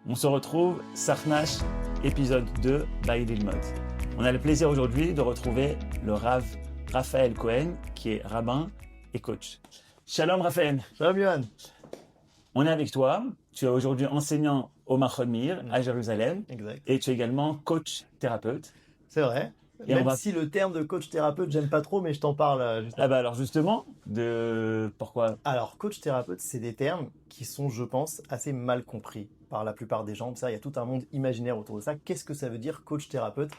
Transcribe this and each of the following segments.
On se retrouve, Sarnash, épisode 2, by Lilmod. On a le plaisir aujourd'hui de retrouver le Rav Raphaël Cohen, qui est rabbin et coach. Shalom Raphaël. Shalom Yohan. On est avec toi. Tu es aujourd'hui enseignant au Machon Meir à Jérusalem. Exact. Et tu es également coach thérapeute. C'est vrai. Et Même si le terme de coach thérapeute, j'aime pas trop, mais je t'en parle juste après. Ah bah alors justement, pourquoi? Alors, coach thérapeute, c'est des termes qui sont, je pense, assez mal compris par la plupart des gens. Ça, il y a tout un monde imaginaire autour de ça. Qu'est-ce que ça veut dire coach thérapeute?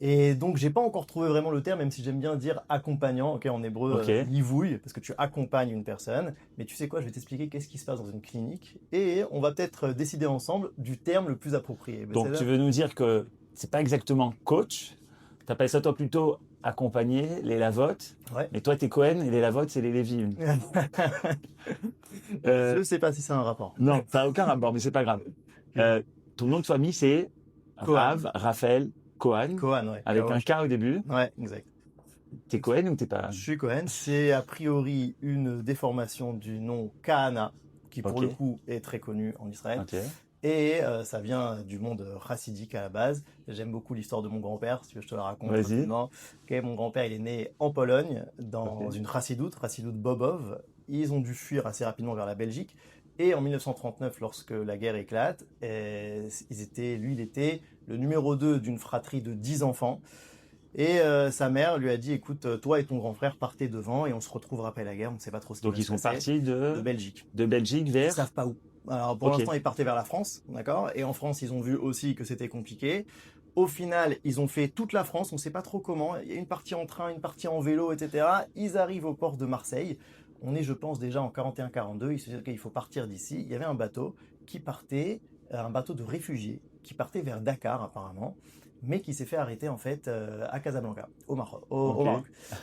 Et donc, j'ai pas encore trouvé vraiment le terme, même si j'aime bien dire accompagnant, en hébreu, livouille, parce que tu accompagnes une personne. Mais tu sais quoi, je vais t'expliquer qu'est-ce qui se passe dans une clinique, et on va peut-être décider ensemble du terme le plus approprié. Donc, tu veux nous dire que c'est pas exactement coach, t'appelles ça toi plutôt accompagner, les lavotes, Ouais. mais toi t'es Cohen et les lavotes c'est les Lévi. Je sais pas si c'est un rapport. Non, ça n'a aucun rapport, mais c'est pas grave. Ton nom de famille c'est Cohen. Rav Raphaël Cohen, Cohen, ouais. avec un K au début. Ouais, exact. T'es Cohen ou t'es pas? Je suis Cohen. C'est a priori une déformation du nom Kahana, qui pour le coup est très connu en Israël. Okay. Et ça vient du monde chassidique à la base. J'aime beaucoup l'histoire de mon grand-père, si tu veux, je te la raconte rapidement. Mon grand-père, il est né en Pologne, dans une chassidoute Bobov. Ils ont dû fuir assez rapidement vers la Belgique. Et en 1939, lorsque la guerre éclate, il était le numéro 2 d'une fratrie de 10 enfants. Et sa mère lui a dit, écoute, toi et ton grand frère partez devant et on se retrouvera après la guerre, on ne sait pas trop ce qui va se passer. Donc ils sont partis de Belgique. De Belgique vers... Ils savent pas où. Alors pour l'instant, ils partaient vers la France, d'accord. Et en France, ils ont vu aussi que c'était compliqué. Au final, ils ont fait toute la France, on ne sait pas trop comment. Il y a une partie en train, une partie en vélo, etc. Ils arrivent au port de Marseille. On est, je pense, déjà en 41-42. Ils se disent qu'il faut partir d'ici. Il y avait un bateau qui partait, un bateau de réfugiés, qui partait vers Dakar apparemment, mais qui s'est fait arrêter en fait à Casablanca, au Maroc.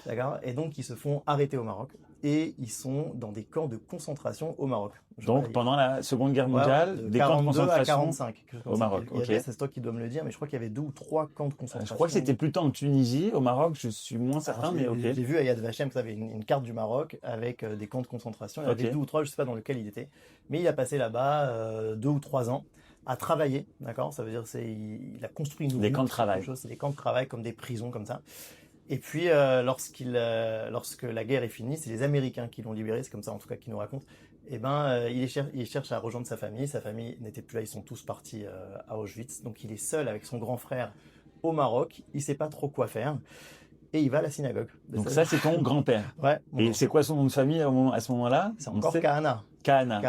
D'accord. Et donc ils se font arrêter au Maroc et ils sont dans des camps de concentration au Maroc. Donc pendant la Seconde Guerre mondiale, des camps de concentration à 45 au Maroc. C'est toi qui dois me le dire, mais je crois qu'il y avait 2 ou 3 camps de concentration. Je crois que c'était plutôt en Tunisie, au Maroc, je suis moins certain, mais ok. J'ai vu à Yad Vashem que ça avait une carte du Maroc avec des camps de concentration. Il y en avait 2 ou 3, je sais pas dans lequel il était, mais il a passé là-bas 2 ou 3 ans à travailler, d'accord. Ça veut dire il a construit une route, des camps de travail. C'est des camps de travail comme des prisons comme ça. Et puis lorsque la guerre est finie, c'est les Américains qui l'ont libéré, c'est comme ça en tout cas qu'ils nous racontent. Et il cherche à rejoindre sa famille n'était plus là, ils sont tous partis à Auschwitz. Donc il est seul avec son grand frère au Maroc, il sait pas trop quoi faire. Et il va à la synagogue. Donc ça, c'est ton grand-père. Ouais. Et c'est quoi son nom de famille à ce moment-là? C'est encore Kahana. Kahana.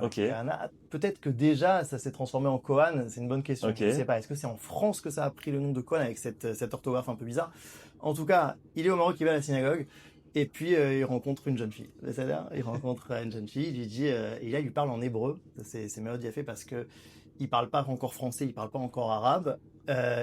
Ouais. Ok. Kahana. Peut-être que déjà, ça s'est transformé en Cohen. C'est une bonne question. Je ne sais pas. Est-ce que c'est en France que ça a pris le nom de Cohen avec cette orthographe un peu bizarre? En tout cas, il est au Maroc, il va à la synagogue. Et puis, il rencontre une jeune fille. C'est-à-dire, il rencontre une jeune fille. Il lui dit, et là, il lui parle en hébreu. C'est Mélodie a fait parce que il parle pas encore français, il parle pas encore arabe.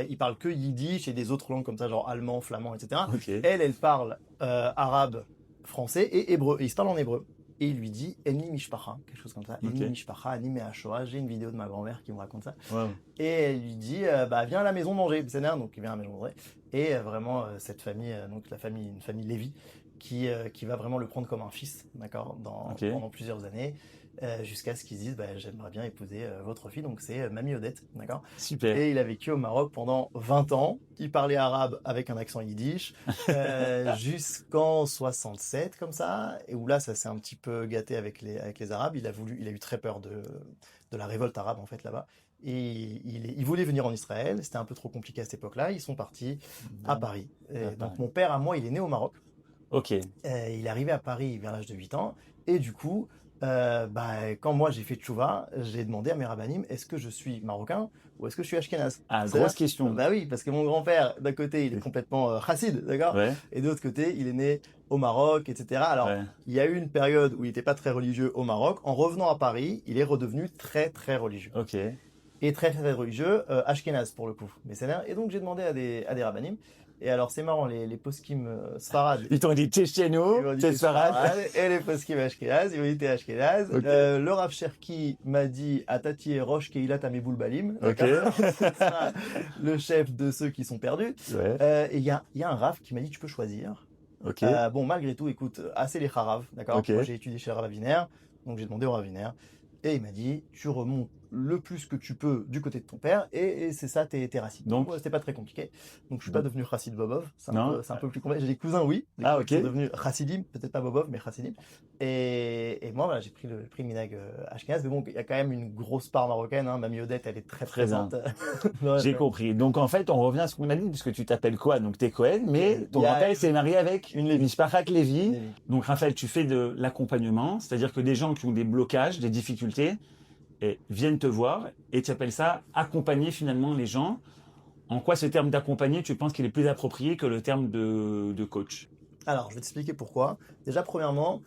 Il parle que yiddish et des autres langues comme ça, genre allemand, flamand, etc. Elle parle arabe, français et hébreu. Et il se parle en hébreu. Et il lui dit Eni Mishpacha, quelque chose comme ça. Eni Mishpacha, Ani Me'ashoah. J'ai une vidéo de ma grand-mère qui me raconte ça. Wow. Et elle lui dit viens à la maison manger. Donc il vient à la maison manger. Et vraiment, cette famille, une famille Lévi, qui va vraiment le prendre comme un fils, d'accord, pendant plusieurs années. Jusqu'à ce qu'ils disent j'aimerais bien épouser votre fille, donc c'est Mamie Odette, d'accord. Super. Et il a vécu au Maroc pendant 20 ans. Il parlait arabe avec un accent yiddish jusqu'en 67 comme ça, et où là ça s'est un petit peu gâté avec les Arabes. Il a eu très peur de la révolte arabe en fait là-bas. Et il voulait venir en Israël, c'était un peu trop compliqué à cette époque-là. Ils sont partis à Paris. Donc mon père à moi, il est né au Maroc. Ok. Il est arrivé à Paris vers l'âge de 8 ans, et du coup quand moi j'ai fait tchouva, j'ai demandé à mes rabbinim, est-ce que je suis marocain ou est-ce que je suis ashkénaze? Grosse question. Bah oui, parce que mon grand-père, d'un côté, il est complètement chassid, d'accord, et de l'autre côté, il est né au Maroc, etc. Alors, il y a eu une période où il n'était pas très religieux au Maroc. En revenant à Paris, il est redevenu très, très religieux. Ok. Et très, très religieux, ashkénaze pour le coup. Mais c'est là. Et donc, j'ai demandé à des rabbinim. Et alors, c'est marrant, les poskim sfarad. Ils t'ont dit t'es chez nous, t'es sfarad. Et les poskim ashkenaz, ils m'ont dit t'es ashkenaz. Le Rav Cherki m'a dit Atati Rosh Keilat Ameboul Balim. Le chef de ceux qui sont perdus. Et il y a un Rav qui m'a dit tu peux choisir. Bon, malgré tout, écoute, assez les Harav, d'accord. Moi, j'ai étudié chez le Rav Aviner, donc j'ai demandé au Rav Aviner. Et il m'a dit, tu remontes le plus que tu peux du côté de ton père, et c'est ça tes racines. Donc, c'était pas très compliqué. Donc, je suis pas devenu Chassid Bobov. C'est un peu plus compliqué. J'ai des cousins, oui. Ok. Qui sont devenus Chassidim, peut-être pas Bobov, mais Chassidim. Et moi, voilà, j'ai pris le minhag Ashkenaz. Mais bon, il y a quand même une grosse part marocaine. Hein. Mamie Odette, elle est très présente. J'ai compris. Donc, en fait, on revient à ce qu'on a dit, puisque tu t'appelles Cohen, donc t'es Cohen, mais ton grand-père s'est marié avec une Mishpachat Lévi. Donc, Raphaël, tu fais de l'accompagnement, c'est-à-dire que des gens qui ont des blocages, des difficultés, viennent te voir, et tu appelles ça accompagner finalement les gens. En quoi ce terme d'accompagner, tu penses qu'il est plus approprié que le terme de coach? Alors, je vais t'expliquer pourquoi. Déjà, premièrement,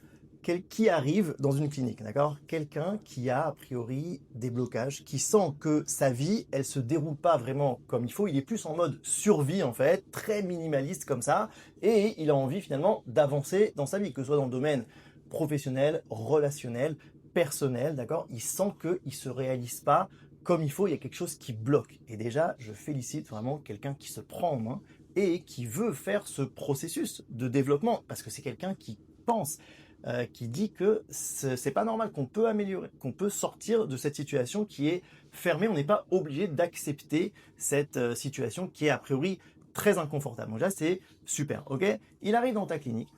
qui arrive dans une clinique, d'accord? Quelqu'un qui a priori des blocages, qui sent que sa vie, elle se déroule pas vraiment comme il faut. Il est plus en mode survie en fait, très minimaliste comme ça, et il a envie finalement d'avancer dans sa vie, que ce soit dans le domaine professionnel, relationnel, personnel, d'accord? Il sent qu'il se réalise pas comme il faut. Il y a quelque chose qui bloque. Et déjà, je félicite vraiment quelqu'un qui se prend en main et qui veut faire ce processus de développement, parce que c'est quelqu'un qui pense. Qui dit que c'est pas normal, qu'on peut améliorer, qu'on peut sortir de cette situation qui est fermée. On n'est pas obligé d'accepter cette situation qui est a priori très inconfortable. Donc là, c'est super, ok? Il arrive dans ta clinique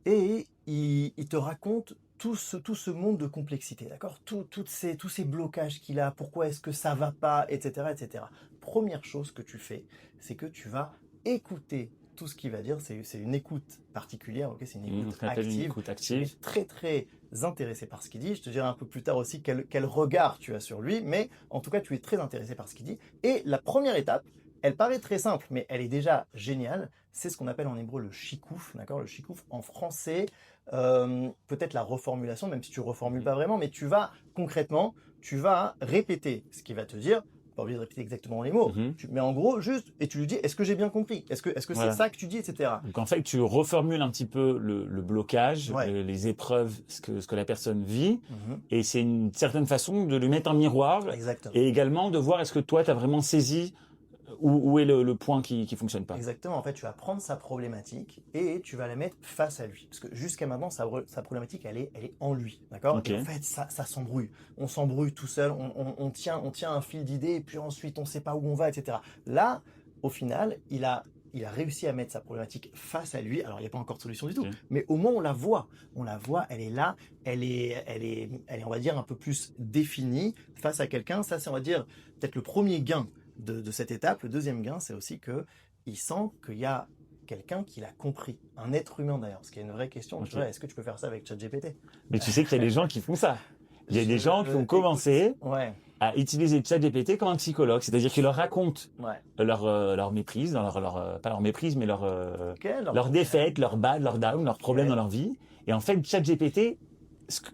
et il te raconte tout ce monde de complexité, d'accord? Tous ces blocages qu'il a, pourquoi est-ce que ça va pas, etc., etc. Première chose que tu fais, c'est que tu vas écouter tout ce qu'il va dire. C'est une écoute particulière, ok? C'est une écoute active. Tu es très très intéressé par ce qu'il dit. Je te dirai un peu plus tard aussi quel regard tu as sur lui, mais en tout cas tu es très intéressé par ce qu'il dit. Et la première étape, elle paraît très simple, mais elle est déjà géniale. C'est ce qu'on appelle en hébreu le shikouf, d'accord? Le shikouf en français, peut-être la reformulation, même si tu reformules pas vraiment, mais concrètement, tu vas répéter ce qu'il va te dire. Pas obligé de répéter exactement les mots, mais en gros juste, et tu lui dis, est-ce que j'ai bien compris? Est-ce que c'est ça que tu dis, etc. Donc en fait, tu reformules un petit peu le blocage, les épreuves, ce que la personne vit, et c'est une certaine façon de lui mettre un miroir. Exactement. Et également de voir est-ce que toi, tu as vraiment saisi où est le point qui fonctionne pas. Exactement. En fait, tu vas prendre sa problématique et tu vas la mettre face à lui. Parce que jusqu'à maintenant, sa problématique, elle est en lui. D'accord? Okay. Et en fait, ça s'embrouille. On s'embrouille tout seul. On tient un fil d'idées et puis ensuite, on sait pas où on va, etc. Là, au final, il a réussi à mettre sa problématique face à lui. Alors, il n'y a pas encore de solution du tout. Mais au moins, on la voit. On la voit, elle est là. Elle est, on va dire, un peu plus définie face à quelqu'un. Ça, c'est, on va dire, peut-être le premier gain de cette étape. Le deuxième gain, c'est aussi qu'il sent qu'il y a quelqu'un qui l'a compris, un être humain d'ailleurs, ce qui est une vraie question. Est-ce que tu peux faire ça avec ChatGPT? Mais tu sais qu'il y a des gens qui font ça. Il y a des gens qui ont commencé à utiliser ChatGPT comme un psychologue, c'est-à-dire qu'ils leur racontent leur méprise, pas leur méprise, mais leur défaite, leur bad, leur down, leurs problèmes dans leur vie. Et en fait, ChatGPT,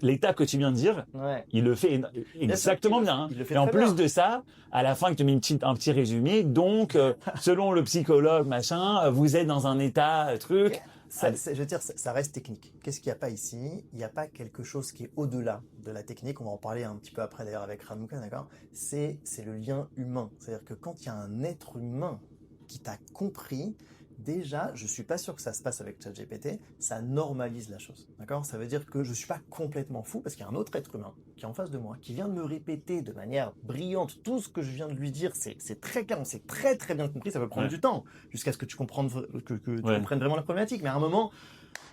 l'étape que tu viens de dire, il le fait exactement bien. Et en plus de ça, à la fin, il te met un petit résumé. Donc, selon le psychologue, machin, vous êtes dans un état, truc. Je veux dire, ça reste technique. Qu'est-ce qu'il n'y a pas ici? Il n'y a pas quelque chose qui est au-delà de la technique. On va en parler un petit peu après d'ailleurs avec Ranouka, d'accord? C'est le lien humain. C'est-à-dire que quand il y a un être humain qui t'a compris, déjà, je suis pas sûr que ça se passe avec ChatGPT, ça normalise la chose, d'accord? Ça veut dire que je suis pas complètement fou parce qu'il y a un autre être humain qui est en face de moi, qui vient de me répéter de manière brillante tout ce que je viens de lui dire. C'est très clair, on s'est très très bien compris. Ça peut prendre du temps jusqu'à ce que tu comprennes que tu comprennes vraiment la problématique. Mais à un moment,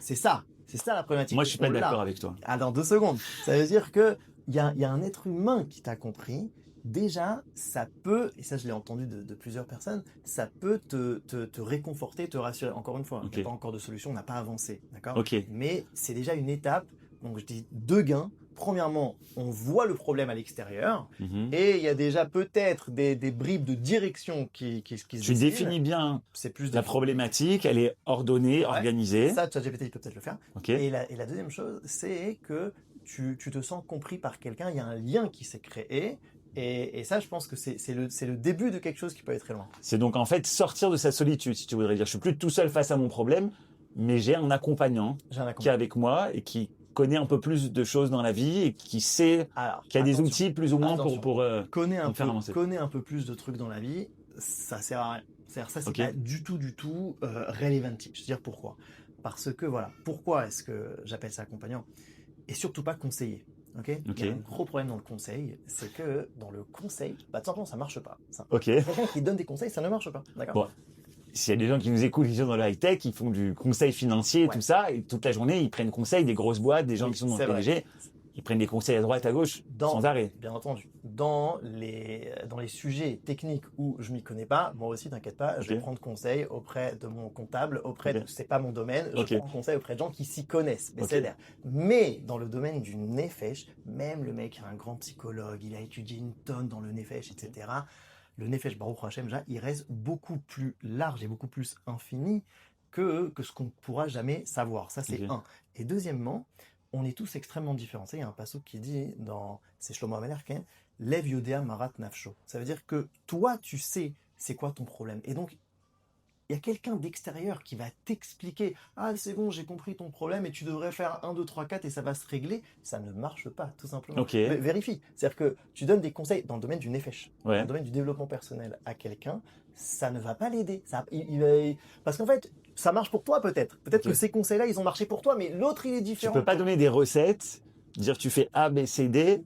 c'est ça la problématique. Moi, je suis pas d'accord avec toi. Ah, dans 2 secondes. Ça veut dire que il y a un être humain qui t'a compris. Déjà, ça peut, et ça je l'ai entendu de plusieurs personnes, ça peut te réconforter, te rassurer. Encore une fois, il n'y a pas encore de solution, on n'a pas avancé, d'accord? Mais c'est déjà une étape. Donc je dis 2 gains. Premièrement, on voit le problème à l'extérieur et il y a déjà peut-être des bribes de direction qui se dessinent. Tu définis bien la problématique, elle est ordonnée, organisée. Ça, ChatGPT, il peut peut-être le faire. Et la deuxième chose, c'est que tu te sens compris par quelqu'un, il y a un lien qui s'est créé. Et ça, je pense que c'est le début de quelque chose qui peut être très loin. C'est donc en fait sortir de sa solitude, si tu voudrais dire. Je suis plus tout seul face à mon problème, mais j'ai un accompagnant qui est avec moi et qui connaît un peu plus de choses dans la vie et qui sait, qui a des outils plus ou moins pour faire avancer. Connaît un peu plus de trucs dans la vie, ça sert à rien. C'est-à-dire ça, c'est pas du tout relevant. Je veux dire pourquoi. Parce que voilà, pourquoi est-ce que j'appelle ça accompagnant et surtout pas conseiller. Okay. Il y a un gros problème dans le conseil, c'est que dans le conseil, tout simplement, ça marche pas. Ok. Quelqu'un qui donne des conseils, ça ne marche pas. D'accord. Bon. S'il y a des gens qui nous écoutent, qui sont dans le high-tech, ils font du conseil financier et tout ça, et toute la journée, ils prennent conseil des grosses boîtes, des gens qui sont dans le PDG. Ils prennent des conseils à droite, à gauche, sans arrêt. Bien entendu. Dans les sujets techniques où je m'y connais pas, moi aussi, t'inquiète pas, je vais prendre conseil auprès de mon comptable, c'est pas mon domaine, je prends conseil auprès de gens qui s'y connaissent. Mais dans le domaine du nefesh, même le mec est un grand psychologue, il a étudié une tonne dans le nefesh, etc. Le nefesh, Baruch Hashem, il reste beaucoup plus large et beaucoup plus infini que ce qu'on ne pourra jamais savoir. Ça, c'est un. Et deuxièmement, on est tous extrêmement différents. Il y a un passouk qui dit c'est Shlomo Ameler, Lev Yodea Marat Nafsho. Ça veut dire que toi, tu sais c'est quoi ton problème. Et donc, il y a quelqu'un d'extérieur qui va t'expliquer « Ah, c'est bon, j'ai compris ton problème et tu devrais faire 1, 2, 3, 4 et ça va se régler. » Ça ne marche pas, tout simplement. Vérifie. C'est-à-dire que tu donnes des conseils dans le domaine du nefesh, dans le domaine du développement personnel à quelqu'un, ça ne va pas l'aider. Parce qu'en fait, ça marche pour toi peut-être. Peut-être que ces conseils-là, ils ont marché pour toi, mais l'autre, il est différent. Tu peux pas donner des recettes, dire tu fais A, B, C, D,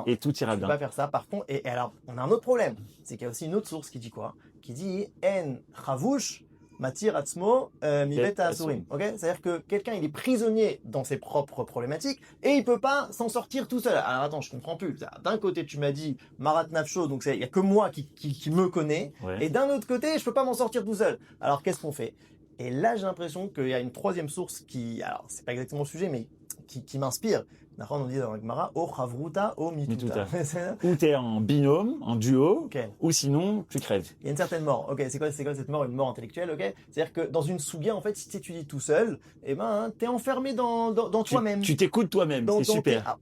et tout ira bien. Tu peux pas faire ça. Par contre, et alors, on a un autre problème. C'est qu'il y a aussi une autre source qui dit quoi? Qui dit « En chavush matir atzmo mivet asurim ». C'est-à-dire que quelqu'un, il est prisonnier dans ses propres problématiques et il peut pas s'en sortir tout seul. Alors attends, je comprends plus. D'un côté, tu m'as dit Marat Nafsho, donc il y a que moi qui me connais. Et d'un autre côté, je peux pas m'en sortir tout seul. Alors qu'est-ce qu'on fait? Et là, j'ai l'impression qu'il y a une troisième source qui, alors c'est pas exactement le sujet, mais qui m'inspire. On dit dans la Gemara, o chavruta, o mituta. Ou t'es en binôme, en duo, ou sinon tu crèves. Il y a une certaine mort. C'est quoi cette mort? Une mort intellectuelle, C'est-à-dire que dans une souga, en fait, si tu étudies tout seul, t'es enfermé dans toi-même. Tu t'écoutes toi-même, c'est super.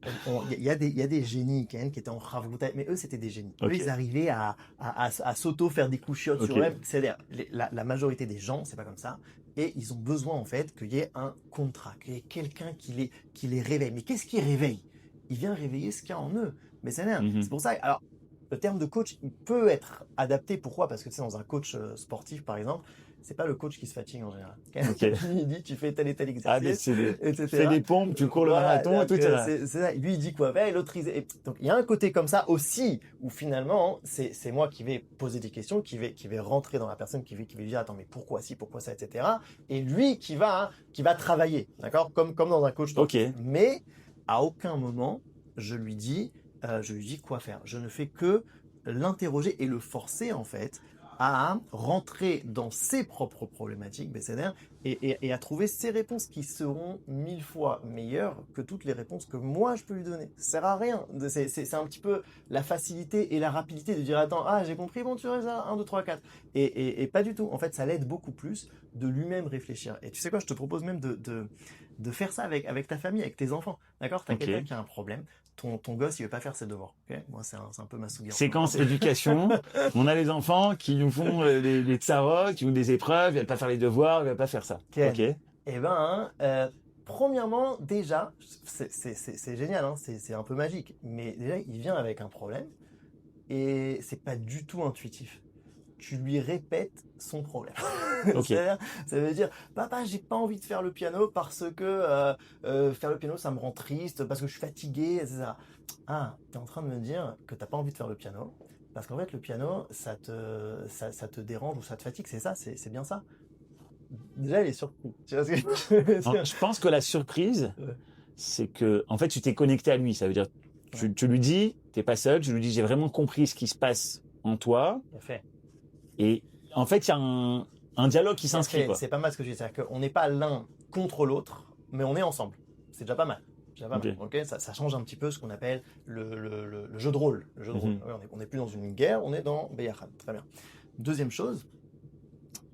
Il y a des génies qui étaient en chavruta, mais eux, c'était des génies. Eux, ils arrivaient à s'auto-faire des couchiottes sur eux-mêmes. C'est-à-dire, la majorité des gens, c'est pas comme ça. Et ils ont besoin, en fait, qu'il y ait un contrat, qu'il y ait quelqu'un qui les réveille. Mais qu'est-ce qui réveille? Il vient réveiller ce qu'il y a en eux. Mais c'est pour ça. Alors, le terme de coach, il peut être adapté. Pourquoi? Parce que tu sais, dans un coach sportif, par exemple, c'est pas le coach qui se fatigue en général. Il dit, tu fais tel et tel exercice, etc. Tu fais des pompes, tu cours le marathon, tout ça. C'est ça. Lui, il dit quoi? L'autre, donc, il y a un côté comme ça aussi, où finalement, c'est moi qui vais poser des questions, qui vais rentrer dans la personne, qui vais dire, attends, mais pourquoi ci, pourquoi ça, etc. Et lui qui va travailler, d'accord? Comme dans un coach. Mais, à aucun moment, je lui dis quoi faire. Je ne fais que l'interroger et le forcer, en fait, à rentrer dans ses propres problématiques, et à trouver ses réponses qui seront 1000 fois meilleures que toutes les réponses que moi je peux lui donner. Ça sert à rien. C'est un petit peu la facilité et la rapidité de dire attends, j'ai compris, bon tu fais ça, 1, 2, 3, 4. Et pas du tout. En fait, ça l'aide beaucoup plus de lui-même réfléchir. Et tu sais quoi, je te propose même de faire ça avec ta famille, avec tes enfants. D'accord? T'as quelqu'un qui a un problème. Ton gosse, il veut pas faire ses devoirs. Moi, c'est un peu ma souillure. Séquence éducation. On a les enfants qui nous font les tsarots, qui ont des épreuves, ils veulent pas faire les devoirs, ils veulent pas faire ça. Premièrement, déjà, c'est génial, c'est un peu magique. Mais déjà, il vient avec un problème et c'est pas du tout intuitif. Tu lui répètes son problème. Ça veut dire, papa, j'ai pas envie de faire le piano parce que faire le piano, ça me rend triste, parce que je suis fatigué, etc. T'es en train de me dire que t'as pas envie de faire le piano, parce qu'en fait, le piano, ça te dérange ou ça te fatigue, c'est ça, c'est bien ça. Déjà, il est surpris. Tu vois ce que je pense que la surprise, c'est que, en fait, tu t'es connecté à lui. Ça veut dire, tu lui dis, t'es pas seul, tu lui dis, j'ai vraiment compris ce qui se passe en toi. Bien fait. Et en fait, il y a un dialogue qui s'inscrit. C'est pas mal ce que je dis. C'est-à-dire qu'on n'est pas l'un contre l'autre, mais on est ensemble. C'est déjà pas mal. Ça change un petit peu ce qu'on appelle le jeu de rôle. Le jeu de rôle. On n'est plus dans une guerre, on est dans Beyachad. Très bien. Deuxième chose,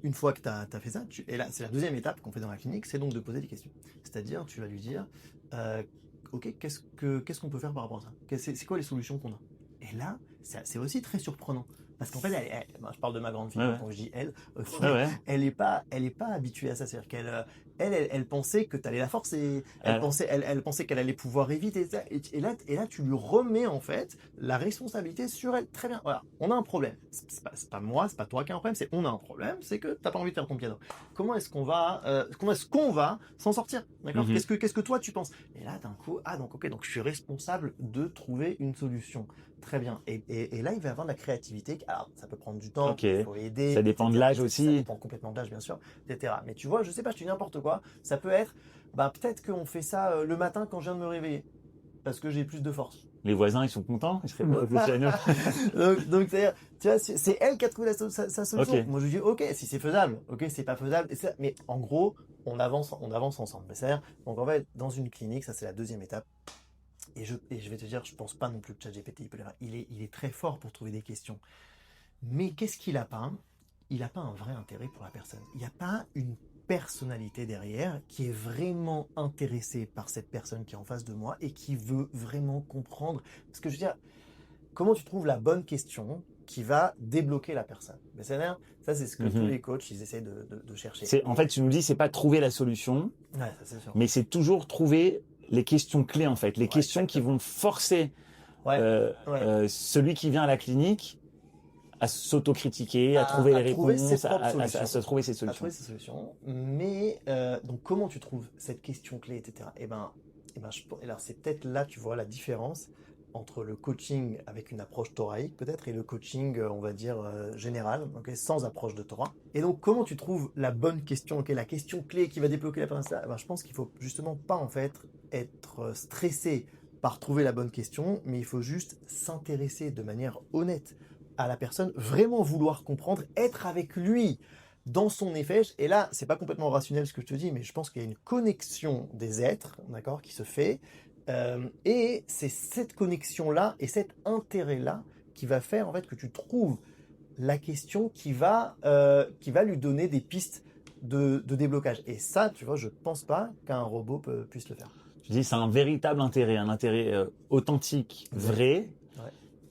une fois que tu as fait ça, et là, c'est la deuxième étape qu'on fait dans la clinique, c'est donc de poser des questions. C'est-à-dire, tu vas lui dire, qu'est-ce qu'on peut faire par rapport à ça? C'est quoi les solutions qu'on a? Et là, c'est aussi très surprenant. Parce qu'en fait, je parle de ma grande fille, donc je dis elle. Elle est pas habituée à ça. C'est-à-dire qu'elle pensait que tu allais la forcer. Elle pensait qu'elle allait pouvoir éviter ça. Et là, tu lui remets en fait la responsabilité sur elle. Très bien. Voilà, on a un problème. C'est pas moi, c'est pas toi qui a un problème. C'est on a un problème. C'est que t'as pas envie de faire ton piano. Comment est-ce qu'on va s'en sortir? D'accord. Qu'est-ce que toi tu penses? Et là, d'un coup, donc je suis responsable de trouver une solution. Très bien. Et là, il va y avoir de la créativité. Alors, ça peut prendre du temps, il faut aider. Ça dépend de l'âge aussi. Ça dépend complètement de l'âge, bien sûr, etc. Mais tu vois, je sais pas, je te dis n'importe quoi. Ça peut être, peut-être qu'on fait ça le matin quand je viens de me réveiller, parce que j'ai plus de force. Les voisins, ils sont contents. Ils seraient pas donc c'est-à-dire, tu vois, c'est elle qui a trouvé sa solution. Okay. Moi, je lui dis, ok, si c'est faisable, ok, c'est pas faisable. Mais en gros, on avance ensemble. C'est-à-dire, donc en fait, dans une clinique, ça c'est la deuxième étape. Et je vais te dire, je pense pas non plus que ChatGPT il est très fort pour trouver des questions. Mais qu'est-ce qu'il a pas? Il n'a pas un vrai intérêt pour la personne. Il n'y a pas une personnalité derrière qui est vraiment intéressée par cette personne qui est en face de moi et qui veut vraiment comprendre. Parce que je veux dire, comment tu trouves la bonne question qui va débloquer la personne? Mais ça, c'est ce que tous les coachs, ils essaient de chercher. En fait, tu nous dis, c'est pas trouver la solution, ça, c'est sûr. Mais c'est toujours trouver les questions clés, en fait. Les questions qui vont forcer celui qui vient à la clinique à s'autocritiquer, à trouver les réponses, à se trouver ses solutions. À trouver ses solutions. Mais donc, comment tu trouves cette question clé, etc. Alors, c'est peut-être là, tu vois, la différence entre le coaching avec une approche thoraïque, peut-être, et le coaching, on va dire, général, sans approche de Torah. Et donc, comment tu trouves la bonne question, la question clé qui va débloquer la personne? Je pense qu'il faut justement pas, en fait, être stressé par trouver la bonne question, mais il faut juste s'intéresser de manière honnête à la personne, vraiment vouloir comprendre, être avec lui dans son effet. Et là, c'est pas complètement rationnel ce que je te dis, mais je pense qu'il y a une connexion des êtres, d'accord, qui se fait. Et c'est cette connexion-là et cet intérêt-là qui va faire en fait que tu trouves la question qui va lui donner des pistes de déblocage. Et ça, tu vois, je pense pas qu'un robot puisse le faire. Je dis, c'est un véritable intérêt, un intérêt authentique, vrai.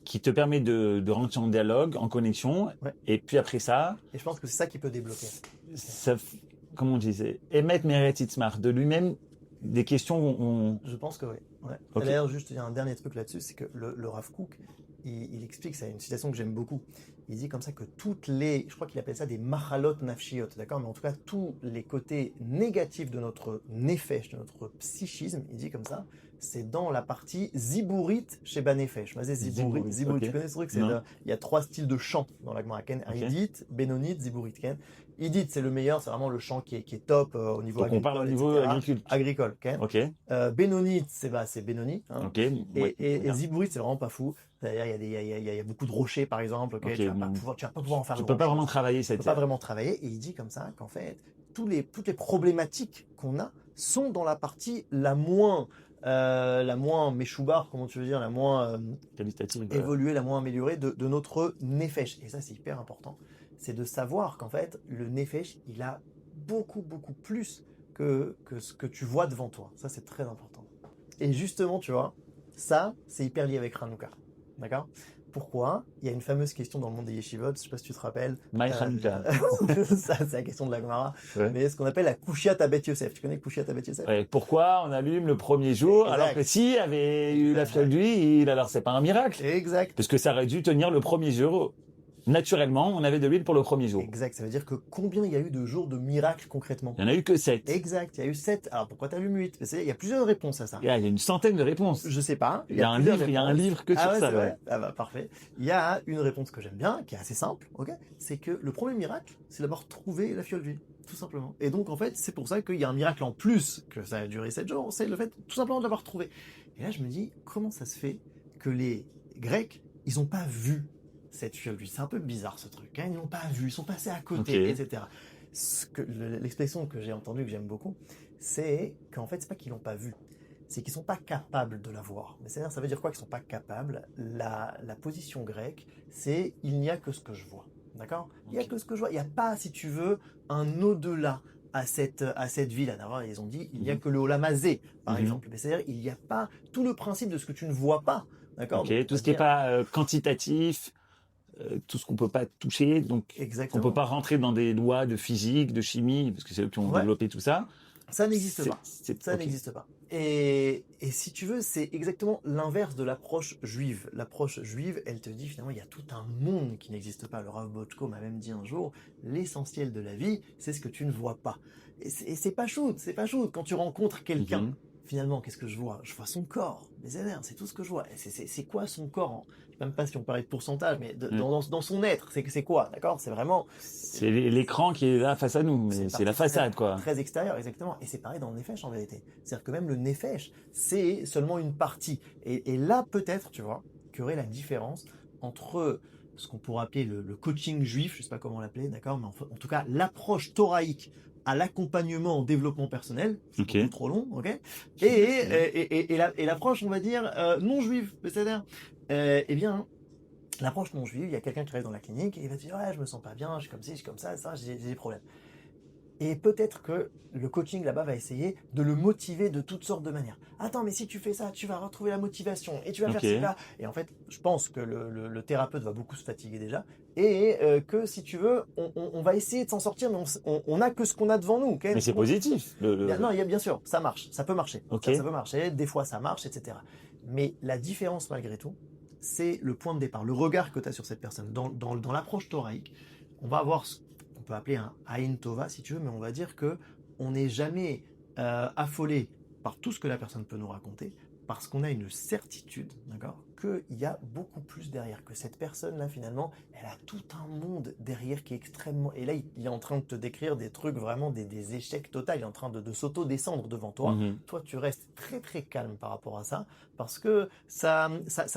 Qui te permet de rentrer en dialogue, en connexion, et puis après ça... Et je pense que c'est ça qui peut débloquer. Comment on disait, émettre Meret Itzmar, de lui-même, des questions... Je pense que oui. Okay. D'ailleurs, juste, il y a un dernier truc là-dessus, c'est que le Rav Kook, il explique, c'est une citation que j'aime beaucoup, il dit comme ça que je crois qu'il appelle ça des machalot nafshiot, d'accord? Mais en tout cas, tous les côtés négatifs de notre nefesh, de notre psychisme, il dit comme ça, c'est dans la partie zibourit chez Banefesh. Zibourit, tu connais ce truc? Il y a 3 styles de chant dans la Gemara Ken. Idit, Benonit, Zibourit Ken. Idit, c'est le meilleur, c'est vraiment le chant qui est top au niveau agricole. On parle au niveau agricole. Ken. Benonit, c'est Benoni. Hein. Et Zibourit, c'est vraiment pas fou. C'est-à-dire, il y a beaucoup de rochers, par exemple. Tu vas pas pouvoir en faire. Tu peux pas vraiment travailler cette. Tu peux pas vraiment travailler. Et il dit comme ça qu'en fait, toutes les problématiques qu'on a sont dans la partie la moins méchoubar, comment tu veux dire, la moins qualitative, évoluée, la moins améliorée de notre nefesh. Et ça, c'est hyper important. C'est de savoir qu'en fait, le nefesh, il a beaucoup, beaucoup plus que ce que tu vois devant toi. Ça, c'est très important. Et justement, tu vois, ça, c'est hyper lié avec Hanouka. D'accord? Pourquoi? Il y a une fameuse question dans le monde des yeshivot, je sais pas si tu te rappelles. My Hanouka. Ça, c'est la question de la Gemara. Mais ce qu'on appelle la Kushiat Abet Yosef. Tu connais Kushiat Abet Yosef? Pourquoi on allume le premier jour, alors que s'il y avait eu la fiole d'huile, alors c'est pas un miracle. Exact. Parce que ça aurait dû tenir le premier jour. Naturellement, on avait de l'huile pour le premier jour. Exact. Ça veut dire que combien il y a eu de jours de miracles concrètement? Il n'y en a eu que 7. Exact. Il y a eu 7. Alors pourquoi tu allumes 8? Il y a plusieurs réponses à ça. Il y a une centaine de réponses. Je sais pas. Il y a un livre que sur ça. Ouais. Parfait. Il y a une réponse que j'aime bien, qui est assez simple. C'est que le premier miracle, c'est d'avoir trouvé la fiole d'huile. Tout simplement. Et donc, en fait, c'est pour ça qu'il y a un miracle en plus, que ça a duré 7 jours, c'est le fait tout simplement de l'avoir trouvé. Et là, je me dis, comment ça se fait que les Grecs, ils n'ont pas vu cette fiole d'huile? C'est un peu bizarre ce truc. Ils n'ont pas vu, ils sont passés à côté, etc. L'expression que j'ai entendue, que j'aime beaucoup, c'est qu'en fait, c'est pas qu'ils l'ont pas vu, c'est qu'ils sont pas capables de la voir. Mais ça veut dire quoi qu'ils sont pas capables? La position grecque, c'est il n'y a que ce que je vois. D'accord? Il n'y a que ce que je vois. Il n'y a pas, si tu veux, un au-delà à cette ville. Ils ont dit, il n'y a que le Olamazé, par exemple. Mais c'est-à-dire, il n'y a pas tout le principe de ce que tu ne vois pas. D'accord? Tout ce qui n'est pas quantitatif, tout ce qu'on peut pas toucher, donc on peut pas rentrer dans des lois de physique, de chimie, parce que c'est eux qui ont développé tout ça. Ça n'existe pas. Ça n'existe pas. Et si tu veux, c'est exactement l'inverse de l'approche juive. L'approche juive, elle te dit finalement, il y a tout un monde qui n'existe pas. Le Rav Botchko m'a même dit un jour, l'essentiel de la vie, c'est ce que tu ne vois pas. Et c'est pas shoot, c'est pas shoot. Quand tu rencontres quelqu'un, finalement, qu'est-ce que je vois? Je vois son corps, les énerves, c'est tout ce que je vois. C'est quoi son corps? Je sais même pas si on parlait de pourcentage, mais dans son être, c'est quoi, d'accord? C'est vraiment... C'est l'écran qui est là face à nous, mais c'est la façade, quoi. Très extérieur, exactement. Et c'est pareil dans le Nefesh, en vérité. C'est-à-dire que même le Nefesh, c'est seulement une partie. Et là, peut-être, tu vois, qu'il y aurait la différence entre ce qu'on pourrait appeler le coaching juif, je sais pas comment l'appeler, d'accord? Mais en tout cas, l'approche thoraïque à l'accompagnement en développement personnel, c'est beaucoup trop long, ok? Et l'approche, on va dire, non juive, c'est-à-dire, eh bien, l'approche non juive, il y a quelqu'un qui arrive dans la clinique et il va dire ouais, je me sens pas bien, je suis comme ci, je suis comme ça, j'ai des problèmes. Et peut-être que le coaching là-bas va essayer de le motiver de toutes sortes de manières. Attends, mais si tu fais ça, tu vas retrouver la motivation et tu vas faire cela. Et en fait, je pense que le thérapeute va beaucoup se fatiguer déjà et que si tu veux, on va essayer de s'en sortir, mais on a que ce qu'on a devant nous. Okay, mais c'est positif. Non, bien sûr, ça marche, ça peut marcher. Ça peut marcher, des fois ça marche, etc. Mais la différence malgré tout, c'est le point de départ, le regard que tu as sur cette personne. Dans l'approche thoraïque, on va avoir ce qu'on peut appeler un Aïn Tova, si tu veux, mais on va dire que on n'est jamais affolé par tout ce que la personne peut nous raconter, parce qu'on a une certitude, d'accord, qu'il y a beaucoup plus derrière, que cette personne-là, finalement, elle a tout un monde derrière qui est extrêmement... Et là, il est en train de te décrire des trucs, vraiment des échecs totaux, il est en train de s'auto-descendre devant toi. Toi, tu restes très très calme par rapport à ça, parce que ça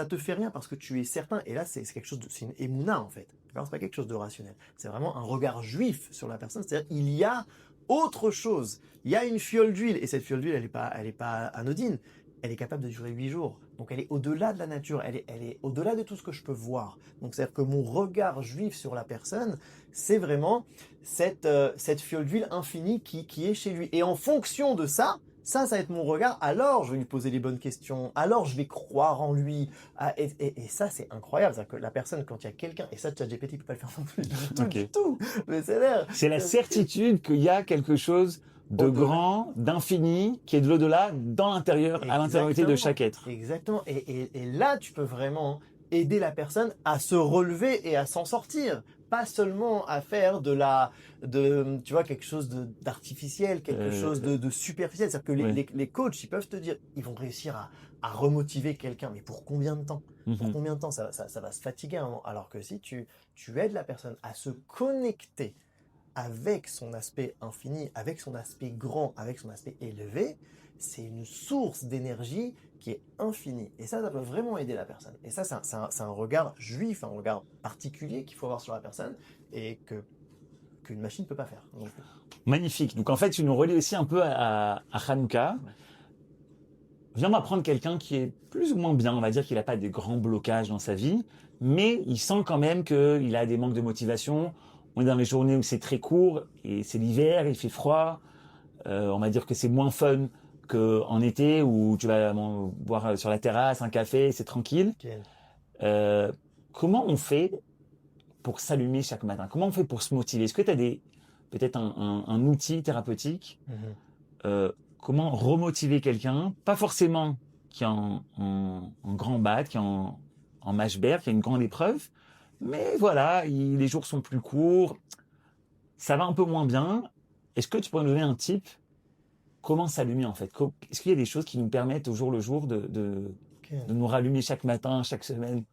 te fait rien, parce que tu es certain, et là, c'est quelque chose de... C'est une émouna, en fait. C'est pas quelque chose de rationnel. C'est vraiment un regard juif sur la personne, c'est-à-dire il y a autre chose. Il y a une fiole d'huile, et cette fiole d'huile, elle est pas anodine. Elle est capable de durer 8 jours. Donc elle est au-delà de la nature, elle est au-delà de tout ce que je peux voir. Donc c'est-à-dire que mon regard juif sur la personne, c'est vraiment cette fiole d'huile infinie qui est chez lui. Et en fonction de ça va être mon regard, alors je vais lui poser les bonnes questions, alors je vais croire en lui. Et ça, c'est incroyable. C'est-à-dire que la personne, quand il y a quelqu'un, et ça, ChatGPT ne peut pas le faire non plus du tout. Mais c'est la certitude qu'il y a quelque chose de grand, d'infini, qui est de l'au-delà, dans l'intérieur, à l'intériorité de chaque être. Exactement. Et là, tu peux vraiment aider la personne à se relever et à s'en sortir. Pas seulement à faire tu vois, quelque chose d'artificiel, quelque chose de superficiel. C'est-à-dire que les coachs, ils peuvent te dire, ils vont réussir à remotiver quelqu'un. Mais pour combien de temps? Pour combien de temps ça va se fatiguer à un moment. Alors que si tu aides la personne à se connecter avec son aspect infini, avec son aspect grand, avec son aspect élevé, c'est une source d'énergie qui est infinie. Et ça peut vraiment aider la personne. Et ça, c'est un regard juif, un regard particulier qu'il faut avoir sur la personne et qu'une machine ne peut pas faire. Donc, magnifique. Donc en fait, tu nous relis aussi un peu à Hanouka. Viens m'apprendre quelqu'un qui est plus ou moins bien, on va dire qu'il n'a pas de grands blocages dans sa vie, mais il sent quand même qu'il a des manques de motivation. On est dans les journées où c'est très court et c'est l'hiver, il fait froid. On va dire que c'est moins fun qu'en été où tu vas boire sur la terrasse un café, c'est tranquille. Comment on fait pour s'allumer chaque matin? Comment on fait pour se motiver? Est-ce que tu as peut-être un outil thérapeutique? Comment remotiver quelqu'un? Pas forcément qui est en grand bat, qui est en mashber, qui a une grande épreuve, mais voilà, les jours sont plus courts, ça va un peu moins bien. Est-ce que tu pourrais nous donner un tip? Comment s'allumer en fait? Est-ce qu'il y a des choses qui nous permettent au jour le jour de nous rallumer chaque matin, chaque semaine?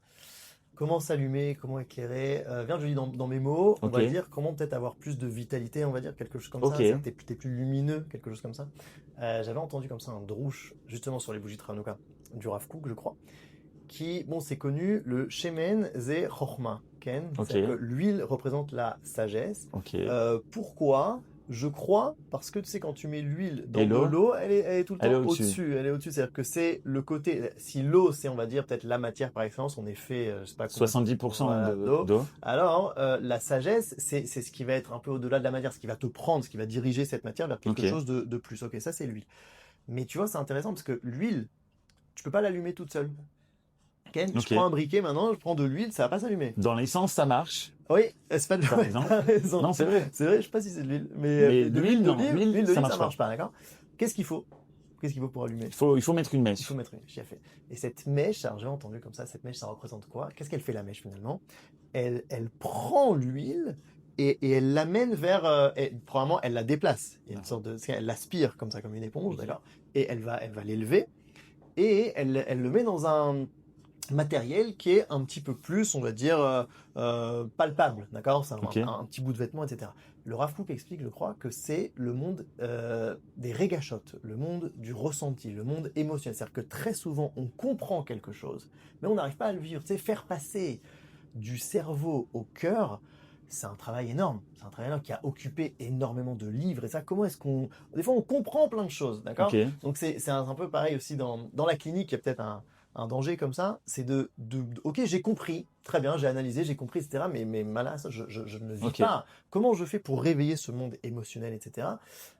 Comment s'allumer, comment éclairer? Viens, je dis dans mes mots, on va dire comment peut-être avoir plus de vitalité, on va dire quelque chose comme ça. T'es plus lumineux, quelque chose comme ça. J'avais entendu comme ça un drouche, justement sur les bougies de Hanouka, du Rav Kook, je crois, qui, bon, c'est connu, le Shemen ze Chochma, Ken. C'est-à-dire que l'huile représente la sagesse. Pourquoi? Je crois, parce que tu sais, quand tu mets l'huile dans de l'eau, elle est tout le temps au-dessus. Elle est au-dessus. C'est-à-dire que c'est le côté. Si l'eau, c'est, on va dire, peut-être la matière par excellence, on est fait, je sais pas combien, 70% d'eau. Alors, la sagesse, c'est ce qui va être un peu au-delà de la matière, ce qui va te prendre, ce qui va diriger cette matière vers quelque chose de plus. Ok, ça, c'est l'huile. Mais tu vois, c'est intéressant parce que l'huile, tu peux pas l'allumer toute seule. Okay. Je prends un briquet maintenant, je prends de l'huile, ça va pas s'allumer. Dans l'essence, ça marche. Oui, c'est pas de l'huile. T'as raison. Non, c'est vrai. C'est vrai, je sais pas si c'est de l'huile. Mais de l'huile, non. L'huile ça marche pas, d'accord. Qu'est-ce qu'il faut pour allumer? Il faut mettre une mèche. Il faut mettre une mèche, fait. Et cette mèche, alors j'ai entendu comme ça, cette mèche, ça représente quoi? Qu'est-ce qu'elle fait la mèche finalement? Elle prend l'huile et elle l'amène vers, probablement elle la déplace. Il y a une sorte de, elle l'aspire comme ça, comme une éponge, d'accord. Et elle va l'élever et elle le met dans un matériel qui est un petit peu plus, on va dire, palpable, d'accord. C'est un petit bout de vêtement, etc. Le Rav Kook explique, je crois, que c'est le monde des régachotes, le monde du ressenti, le monde émotionnel. C'est-à-dire que très souvent, on comprend quelque chose, mais on n'arrive pas à le vivre. Tu sais, faire passer du cerveau au cœur, c'est un travail énorme. C'est un travail énorme qui a occupé énormément de livres. Et ça, comment est-ce qu'on... Des fois, on comprend plein de choses, d'accord. Donc, c'est un peu pareil aussi dans la clinique. Il y a peut-être un danger comme ça, c'est ok, j'ai compris, très bien, j'ai analysé, j'ai compris, etc. Mais malin, je ne vis pas. Comment je fais pour réveiller ce monde émotionnel, etc.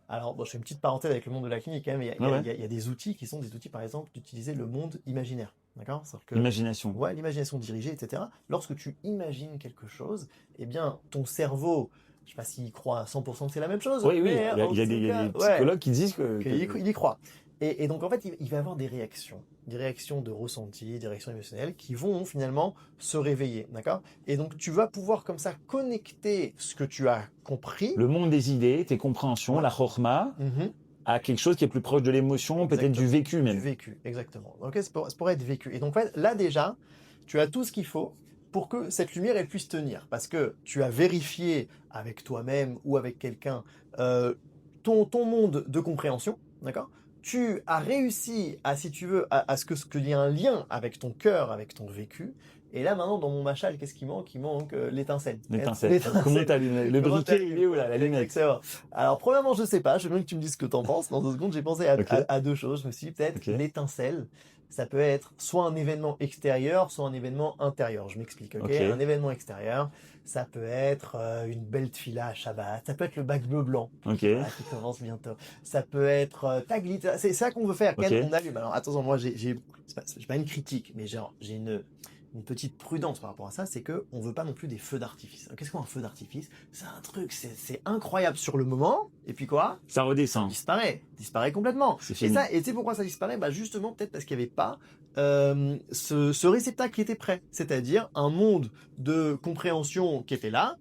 Alors, bon, je fais une petite parenthèse avec le monde de la clinique, hein, mais il y a des outils qui sont des outils, par exemple, d'utiliser le monde imaginaire. D'accord ? L'imagination. Ouais, l'imagination dirigée, etc. Lorsque tu imagines quelque chose, eh bien, ton cerveau, je ne sais pas s'il croit à 100% que c'est la même chose. Oui, oui, il y a des psychologues qui disent qu'il y croit. Et donc, en fait, il va avoir des réactions de ressenti, des réactions émotionnelles qui vont finalement se réveiller, d'accord ? Et donc, tu vas pouvoir comme ça connecter ce que tu as compris. Le monde des idées, tes compréhensions, la chorma, à quelque chose qui est plus proche de l'émotion, peut-être du vécu même. Du vécu, exactement. Donc, ça pourrait être vécu. Et donc, en fait, là déjà, tu as tout ce qu'il faut pour que cette lumière, elle puisse tenir. Parce que tu as vérifié avec toi-même ou avec quelqu'un ton monde de compréhension, d'accord ? Tu as réussi à, si tu veux, à ce qu'il y ait un lien avec ton cœur, avec ton vécu. Et là, maintenant, dans mon machal, qu'est-ce qui manque ? Il manque l'étincelle. L'étincelle. Comment t'allumes le briquet, il est où là, la lunette ? Alors, premièrement, je sais pas. Je veux bien que tu me dises ce que t'en penses. Dans 2 secondes, j'ai pensé à 2 choses. Je me suis dit, peut-être l'étincelle, ça peut être soit un événement extérieur, soit un événement intérieur. Je m'explique, ok ? Un événement extérieur, ça peut être une belle tfila à Shabbat, ça peut être le bac bleu blanc qui commence bientôt, ça peut être Taglit, c'est ça qu'on veut faire, on allume. Alors attention, moi j'ai pas une critique, mais genre j'ai une petite prudence par rapport à ça, c'est que on veut pas non plus des feux d'artifice. Qu'est-ce qu'un feu d'artifice ? C'est un truc, c'est incroyable sur le moment, et puis quoi ? Ça redescend. Disparaît complètement. C'est fini. Et tu sais pourquoi ça disparaît ? Bah justement, peut-être parce qu'il n'y avait pas ce réceptacle qui était prêt, c'est-à-dire un monde de compréhension qui était là,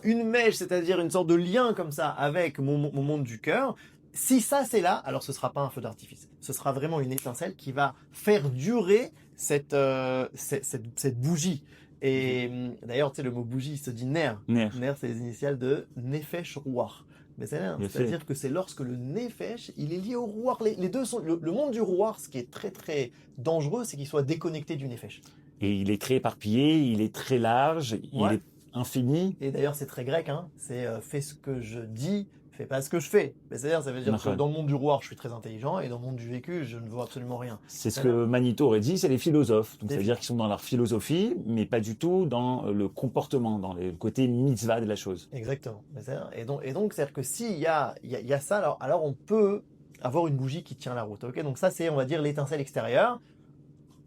une mèche, c'est-à-dire une sorte de lien comme ça avec mon monde du cœur. Si ça c'est là, alors ce sera pas un feu d'artifice, ce sera vraiment une étincelle qui va faire durer cette bougie. Et d'ailleurs, tu sais, le mot bougie, il se dit ner. Ner, c'est les initiales de Nefesh Ruach. Mais c'est-à-dire que c'est lorsque le Nefesh, il est lié au Ruach. Les deux sont le monde du Ruach, ce qui est très très dangereux, c'est qu'il soit déconnecté du Nefesh. Et il est très éparpillé, il est très large, il est infini. Et d'ailleurs, c'est très grec, hein. C'est fais ce que je dis, fais pas ce que je fais. C'est-à-dire, ça veut dire que dans le monde du Ruach, je suis très intelligent, et dans le monde du vécu, je ne vois absolument rien. C'est ce que Manito aurait dit, c'est les philosophes. Donc, ça veut dire qu'ils sont dans leur philosophie, mais pas du tout dans le comportement, dans le côté mitzvah de la chose. Exactement. Et donc, c'est-à-dire que s'il y a ça, alors on peut avoir une bougie qui tient la route. Ok, donc ça, c'est, on va dire, l'étincelle extérieure.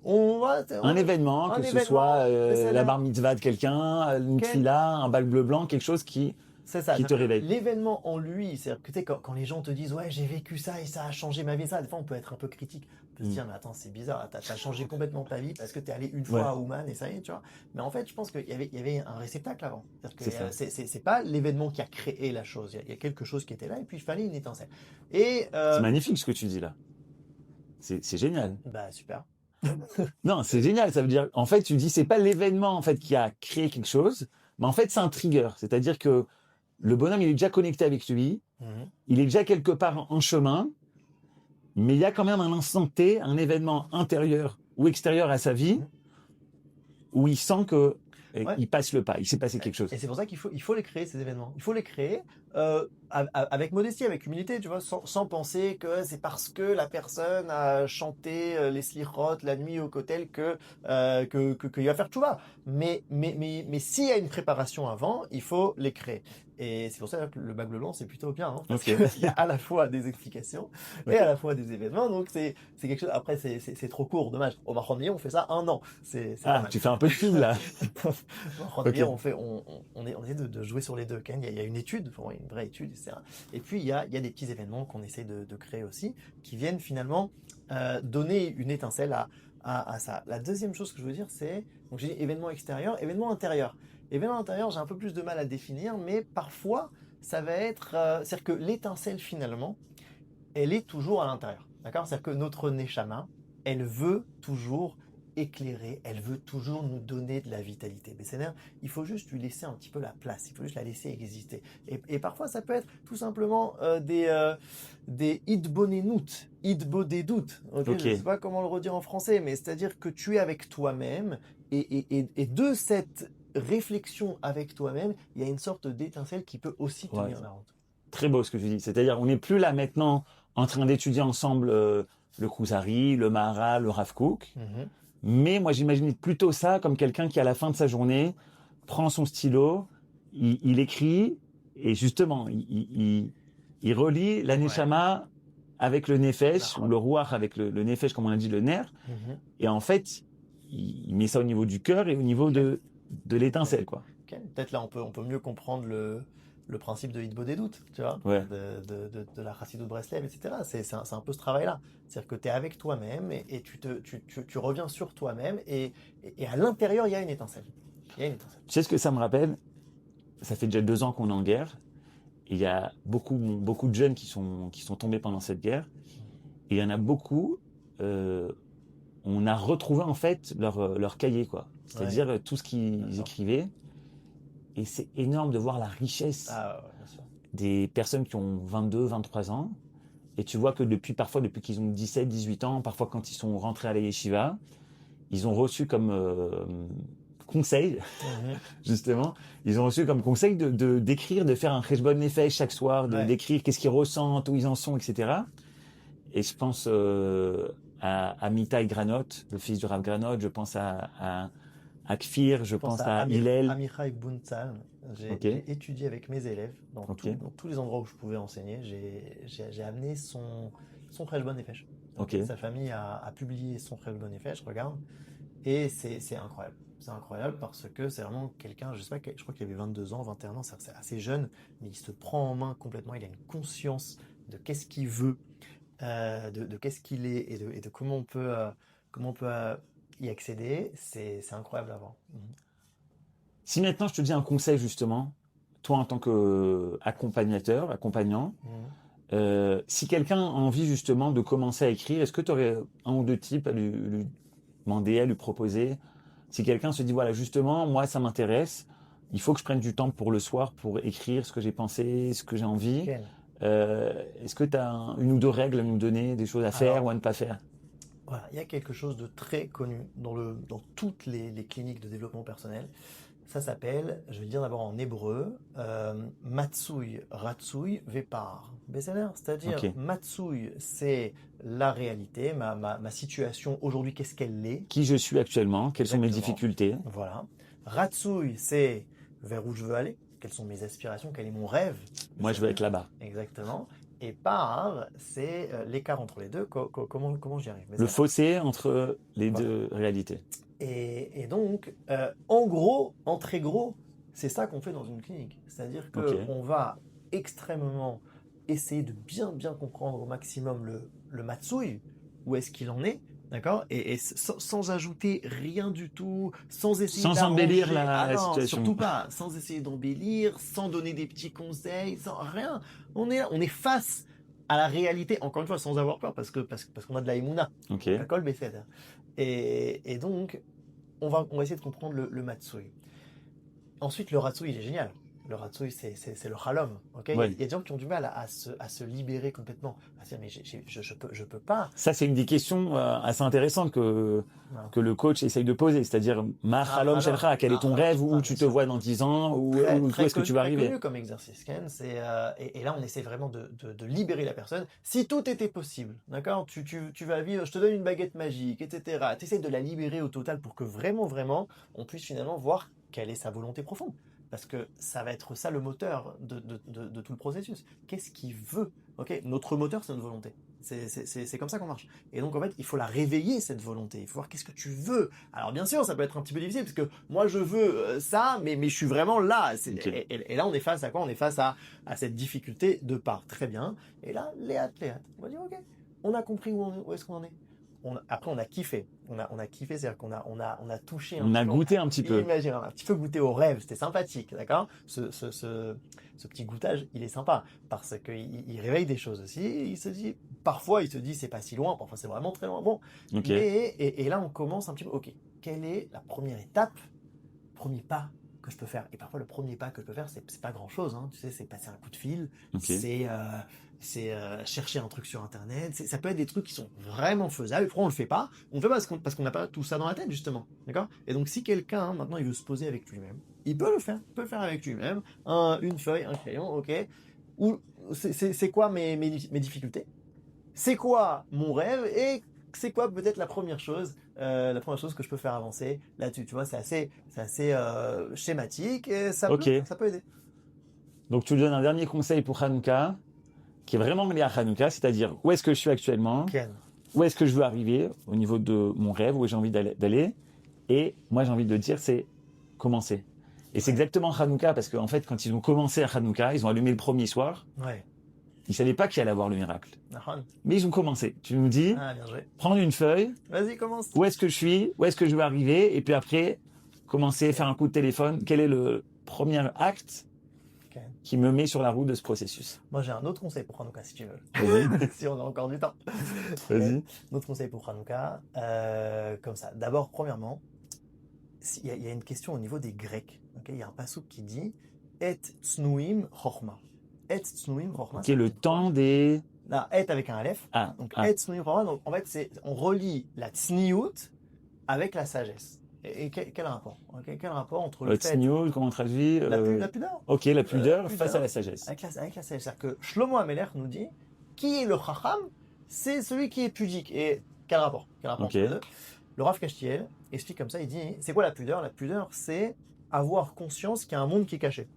Un événement, que ce soit la bar mitzvah de quelqu'un, une tefila, un bac bleu blanc, quelque chose qui te réveille. L'événement en lui, c'est-à-dire que tu sais, quand les gens te disent ouais, j'ai vécu ça et ça a changé ma vie, ça, des fois on peut être un peu critique. On peut se dire mais attends, c'est bizarre, t'as changé complètement ta vie parce que t'es allé une fois à Ouman et ça y est, tu vois. Mais en fait, je pense qu'il y avait un réceptacle avant. C'est pas l'événement qui a créé la chose. Il y a quelque chose qui était là et puis il fallait une étincelle. C'est magnifique ce que tu dis là. C'est génial. Bah super. Non, c'est génial. Ça veut dire, en fait, tu dis, c'est pas l'événement en fait qui a créé quelque chose, mais en fait, c'est un trigger. C'est-à-dire que le bonhomme, il est déjà connecté avec lui, il est déjà quelque part en chemin, mais il y a quand même un instant T, un événement intérieur ou extérieur à sa vie, où il sent que il passe le pas, il s'est passé quelque chose. Et c'est pour ça qu'il faut les créer, ces événements. Il faut les créer avec modestie, avec humilité, tu vois, sans penser que c'est parce que la personne a chanté les slichot la nuit au kotel qu'il va faire tchouva. Mais s'il y a une préparation avant, il faut les créer. Et c'est pour ça que le bac blanc, c'est plutôt bien, hein, parce qu'il y a à la fois des explications et à la fois des événements. Donc, c'est quelque chose. Après, c'est trop court, dommage. Au Mahraniyeh, on fait ça 1 an. Tu fais un peu de pub, là. Au Mahraniyeh, on essaie de jouer sur les deux. Il y a une étude, une vraie étude, etc. Et puis, il y a des petits événements qu'on essaie de créer aussi, qui viennent finalement donner une étincelle à ça. La deuxième chose que je veux dire, c'est, donc j'ai dit événement extérieur, événement intérieur. Événement intérieur, j'ai un peu plus de mal à définir, mais parfois, ça va être... c'est-à-dire que l'étincelle, finalement, elle est toujours à l'intérieur. D'accord ? C'est-à-dire que notre Neshama, elle veut toujours éclairer, elle veut toujours nous donner de la vitalité. Mais c'est-à-dire, il faut juste lui laisser un petit peu la place, il faut juste la laisser exister. Et parfois, ça peut être tout simplement des idbonenut, idbodedut. Okay. Je ne sais pas comment le redire en français, mais c'est-à-dire que tu es avec toi-même et de cette réflexion avec toi-même, il y a une sorte d'étincelle qui peut aussi tenir la route. Très beau ce que tu dis. C'est-à-dire, on n'est plus là maintenant en train d'étudier ensemble le Kuzari, le Maharal, le Rav Kook. Mais moi, j'imagine plutôt ça comme quelqu'un qui, à la fin de sa journée, prend son stylo, il écrit, et justement, il relie la Neshama avec le Nefesh, ou le Ruach avec le Nefesh, comme on a dit, le nerf. Et en fait, il met ça au niveau du cœur et au niveau de l'étincelle, quoi. Peut-être là, on peut mieux comprendre le principe de Hitbodedut, tu vois, de la Chassidut Breslev, etc. C'est un peu ce travail-là. C'est-à-dire que tu es avec toi-même et tu reviens sur toi-même et à l'intérieur, il y a une étincelle. Tu sais ce que ça me rappelle ? Ça fait déjà 2 ans qu'on est en guerre. Et il y a beaucoup de jeunes qui sont tombés pendant cette guerre. Et il y en a beaucoup, on a retrouvé en fait leur cahier, quoi. C'est-à-dire tout ce qu'ils écrivaient. Et c'est énorme de voir la richesse des personnes qui ont 22, 23 ans. Et tu vois que depuis qu'ils ont 17, 18 ans, parfois quand ils sont rentrés à la yeshiva, ils ont reçu comme conseil, justement, ils ont reçu comme conseil d'écrire, de faire un cheshbon nefesh chaque soir, d'écrire qu'est-ce qu'ils ressentent, où ils en sont, etc. Et je pense à Mitai Granot, le fils du Rav Granot, je pense à Kfir, je pense à Hillel. Amichai Buntzal. J'ai étudié avec mes élèves dans tous les endroits où je pouvais enseigner. J'ai amené son cheshbon nefesh. Sa famille a publié son cheshbon nefesh, regarde. Et c'est incroyable. C'est incroyable parce que c'est vraiment quelqu'un, je sais pas, je crois qu'il avait 22 ans, 21 ans, c'est assez jeune, mais il se prend en main complètement. Il a une conscience de qu'est-ce qu'il veut, de qu'est-ce qu'il est et de comment on peut y accéder. C'est incroyable à voir. Si maintenant je te dis un conseil justement, toi en tant accompagnant, si quelqu'un a envie justement de commencer à écrire, est-ce que tu aurais un ou deux types à lui demander, à lui proposer? Si quelqu'un se dit, voilà, justement, moi, ça m'intéresse, il faut que je prenne du temps pour le soir pour écrire ce que j'ai pensé, ce que j'ai envie. Est-ce que tu as une ou deux règles à nous donner, des choses à faire ou à ne pas faire? Voilà, il y a quelque chose de très connu dans toutes les cliniques de développement personnel. Ça s'appelle, je vais le dire d'abord en hébreu, Matsui, Ratsui, Vepar. C'est-à-dire, Matsui, c'est la réalité, ma situation aujourd'hui, qu'est-ce qu'elle est. Qui je suis actuellement, quelles sont mes difficultés. Voilà. Ratsui, c'est vers où je veux aller, quelles sont mes aspirations, quel est mon rêve. Moi, je veux être là-bas. Exactement. Et par, c'est l'écart entre les deux. Comment j'y arrive? Le fossé entre les deux réalités. Et donc, en gros, en très gros, c'est ça qu'on fait dans une clinique. C'est-à-dire qu'on va extrêmement essayer de bien comprendre au maximum le matsui, où est-ce qu'il en est, d'accord, et sans ajouter rien du tout, sans essayer sans embellir la situation. Surtout pas, sans essayer d'embellir, sans donner des petits conseils, sans rien. On est face à la réalité, encore une fois, sans avoir peur, parce qu'on a de la émouna. D'accord, et donc, on va essayer de comprendre le matsui. Ensuite, le ratsui, il est génial. Le ratsui, c'est le halom. Il y a des gens qui ont du mal à se libérer complètement. À se dire, mais je peux pas. Ça, c'est une des questions assez intéressantes que le coach essaye de poser. C'est-à-dire, ma halom shelcha, quel est ton rêve, où tu te vois dans 10 ans, où est-ce que tu vas arriver? C'est connu comme exercice, Ken. Et là, on essaie vraiment de libérer la personne. Si tout était possible, d'accord, tu vas vivre, je te donne une baguette magique, etc. Tu essaies de la libérer au total pour que vraiment, on puisse finalement voir quelle est sa volonté profonde. parce que ça va être ça le moteur de tout le processus. Qu'est-ce qu'il veut? Ok, notre moteur, c'est notre volonté. C'est comme ça qu'on marche. Et donc, en fait, il faut la réveiller, cette volonté. Il faut voir qu'est-ce que tu veux. Alors, bien sûr, ça peut être un petit peu difficile, parce que moi, je veux ça, mais je suis vraiment là. Okay. Et là, on est face à quoi? On est face à cette difficulté de part. Très bien. Et là, Léat. On va dire, ok, on a compris où est-ce qu'on en est. Après, on a kiffé. On a kiffé, c'est-à-dire qu'on a touché un petit peu. On a goûté un petit peu. Imagine, on a un petit peu goûté au rêve. C'était sympathique, d'accord? Ce petit goûtage, il est sympa parce qu'il réveille des choses aussi. Il se dit, parfois, c'est pas si loin, parfois c'est vraiment très loin. Bon, okay. Et là, on commence un petit peu. Ok, quelle est la première étape, premier pas que je peux faire? Et parfois, le premier pas que je peux faire, c'est pas grand-chose. Hein. Tu sais, c'est passer un coup de fil, okay. C'est chercher un truc sur Internet. Ça peut être des trucs qui sont vraiment faisables. Pourquoi on le fait pas? On le fait pas parce qu'on n'a pas tout ça dans la tête, justement. D'accord? Et donc, si quelqu'un, maintenant, il veut se poser avec lui-même, il peut le faire. Il peut le faire avec lui-même. Une feuille, un crayon, ok. Ou c'est quoi mes difficultés? C'est quoi mon rêve? Et c'est quoi peut-être la première chose que je peux faire avancer là-dessus? Tu vois, c'est assez schématique et ça peut aider. Donc, tu lui donnes un dernier conseil pour Hanouka, qui est vraiment lié à Hanouka, c'est-à-dire où est-ce que je suis actuellement, où est-ce que je veux arriver au niveau de mon rêve, où j'ai envie d'aller. Et moi, j'ai envie de dire, c'est commencer. Et c'est exactement Hanouka, parce qu'en fait, quand ils ont commencé à Hanouka, ils ont allumé le premier soir. Ouais. Ils ne savaient pas qu'il allait avoir le miracle. Mais ils ont commencé. Tu nous dis, prendre une feuille. Vas-y, commence. Où est-ce que je suis? Où est-ce que je veux arriver? Et puis après, commencer, faire un coup de téléphone. Quel est le premier acte qui me met sur la route de ce processus? Moi, j'ai un autre conseil pour Hanouka, si tu veux. Vas-y. Si on a encore du temps. Vas-y. Un autre conseil pour Hanouka, comme ça. D'abord, premièrement, il y a une question au niveau des Grecs. Okay, il y a un passouk qui dit « Et tsnuim chochma ». Et tsnuim chochma. Qui est le temps des... Non, et avec un aleph. Donc, et tsnuim chochma. Donc, en fait, on relie la tsniout avec la sagesse. Et quel rapport? Quel rapport entre le fait... Tsniout, comment on traduit? La pudeur. Ok, la pudeur face à la sagesse. Avec la sagesse. C'est-à-dire que Shlomo Amelech nous dit qui est le chacham? C'est celui qui est pudique. Et quel rapport? Entre les deux? Le Rav Kashtiel explique comme ça, il dit, c'est quoi la pudeur? La pudeur, c'est avoir conscience qu'il y a un monde qui est caché.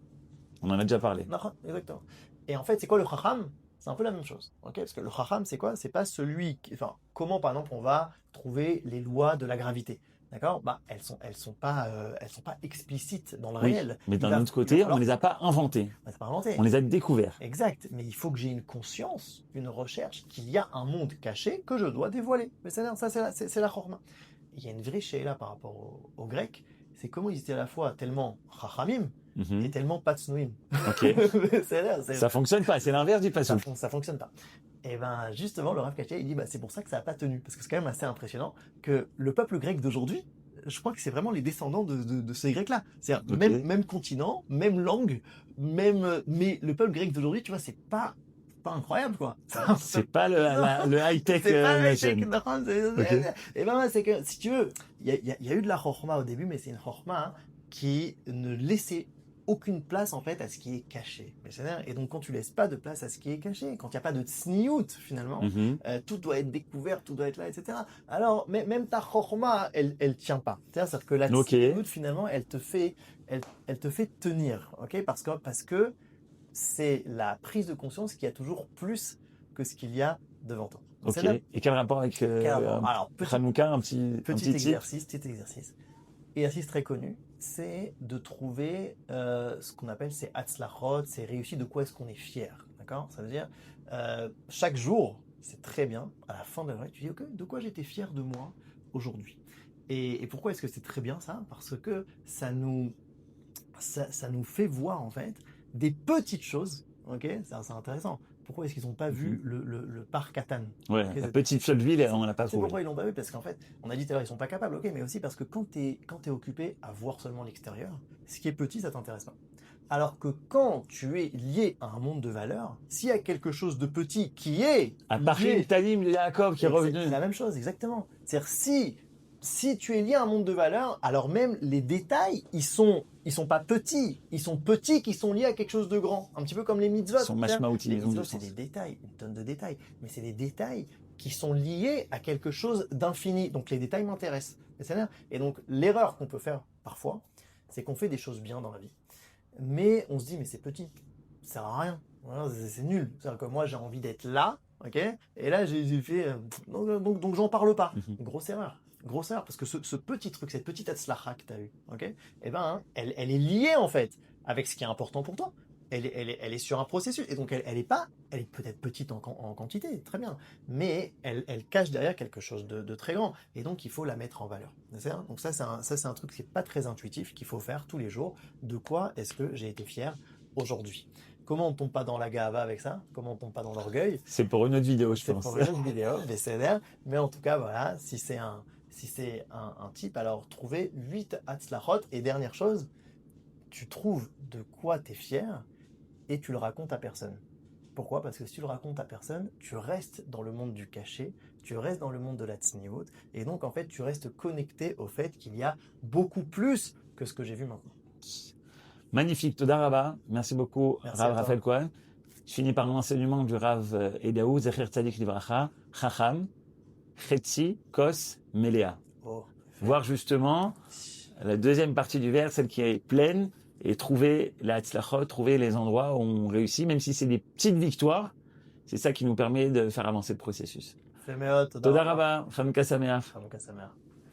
On en a déjà parlé. Exactement. Et en fait, c'est quoi le chacham? C'est un peu la même chose. Parce que le chacham, c'est quoi? C'est pas celui qui... Enfin, comment, par exemple, on va trouver les lois de la gravité? D'accord? Elles sont pas explicites dans le réel. Mais d'un autre côté, on ne les a pas inventées. On les a découvertes. Exact. Mais il faut que j'ai une conscience, une recherche, qu'il y a un monde caché que je dois dévoiler. Mais ça, c'est la chorma. Il y a une vraie chéla par rapport aux Grecs, c'est comment ils étaient à la fois tellement chachamim et tellement patsnouim. Ok. Ça fonctionne pas, c'est l'inverse du passouk. Ça fonctionne pas. Et ben justement, le Rav Kashtiel, il dit c'est pour ça que ça n'a pas tenu, parce que c'est quand même assez impressionnant que le peuple grec d'aujourd'hui, je crois que c'est vraiment les descendants de ces Grecs-là. C'est-à-dire même continent, même langue, mais le peuple grec d'aujourd'hui, tu vois, c'est pas incroyable, quoi. C'est pas le high-tech nation. Et ben c'est que, si tu veux, il y a eu de la chorma au début, mais c'est une chorma qui ne laissait aucune place en fait à ce qui est caché. Et donc quand tu laisses pas de place à ce qui est caché, quand il n'y a pas de tsniout finalement, tout doit être découvert, tout doit être là, etc. Alors même ta chorma, elle tient pas. C'est-à-dire que la tsniout finalement, elle te fait tenir, ok, parce que c'est la prise de conscience qui a toujours plus que ce qu'il y a devant toi. Ok. Et quel rapport avec Hanouka, un petit exercice. Exercice très connu, c'est de trouver ce qu'on appelle ces hatzlachot, ces réussites, de quoi est-ce qu'on est fier. D'accord? Ça veut dire, chaque jour, c'est très bien, à la fin de la journée, tu dis, ok, de quoi j'étais fier de moi aujourd'hui? Et pourquoi est-ce que c'est très bien ça? Parce que ça nous fait voir en fait des petites choses, ok? C'est intéressant. Pourquoi est-ce qu'ils n'ont pas vu le parc Atan? Ouais, la petite seule ville, on ne l'a pas trouvé. Pourquoi ils l'ont pas vu? Parce qu'en fait, on a dit tout à l'heure, ils sont pas capables, ok, mais aussi parce que quand tu es occupé à voir seulement l'extérieur, ce qui est petit, ça t'intéresse pas. Alors que quand tu es lié à un monde de valeurs, s'il y a quelque chose de petit qui est... À part Talim de Yaakov qui est revenu. C'est la même chose, exactement. C'est-à-dire, si tu es lié à un monde de valeurs, alors même les détails, ils sont pas petits. Ils sont petits qui sont liés à quelque chose de grand. Un petit peu comme les mitzvot. Ils sont mashmaouti. Les mitzvot, c'est des détails, une tonne de détails. Mais c'est des détails qui sont liés à quelque chose d'infini. Donc les détails m'intéressent. Et donc l'erreur qu'on peut faire parfois, c'est qu'on fait des choses bien dans la vie. mais on se dit, mais c'est petit, ça sert à rien, voilà, c'est nul. C'est-à-dire que moi, j'ai envie d'être là, ok, et là, j'ai fait, donc j'en parle pas. Grosse erreur, parce que ce petit truc, cette petite atzlacha que tu as eu, ok, eh ben, elle est liée en fait avec ce qui est important pour toi. Elle est sur un processus, et donc elle est peut-être petite en quantité, très bien, mais elle cache derrière quelque chose de très grand, et donc il faut la mettre en valeur. Donc ça c'est un truc qui n'est pas très intuitif, qu'il faut faire tous les jours. De quoi est-ce que j'ai été fier aujourd'hui? Comment on ne tombe pas dans la gava avec ça? Comment on ne tombe pas dans l'orgueil? C'est pour une autre vidéo, je pense. C'est pour une autre vidéo, mais en tout cas, voilà, si c'est un type, alors trouvez 8 hatzlachot, et dernière chose, tu trouves de quoi tu es fier, et tu le racontes à personne. Pourquoi? Parce que si tu le racontes à personne, tu restes dans le monde du cachet, tu restes dans le monde de la tsniout, et donc en fait tu restes connecté au fait qu'il y a beaucoup plus que ce que j'ai vu maintenant. Magnifique, Toda Rabba, merci beaucoup. Merci Rav Raphaël Cohen. Je finis par l'enseignement du Rav Eliaou, Zecher Tzadik Livracha, Chacham, Chetzi, Kos, Melea. Voir justement la deuxième partie du vers, celle qui est pleine, et trouver la hatzlachot, trouver les endroits où on réussit, même si c'est des petites victoires, c'est ça qui nous permet de faire avancer le processus. Toda Rabba, Chanukah Sameach. Chanukah Sameach.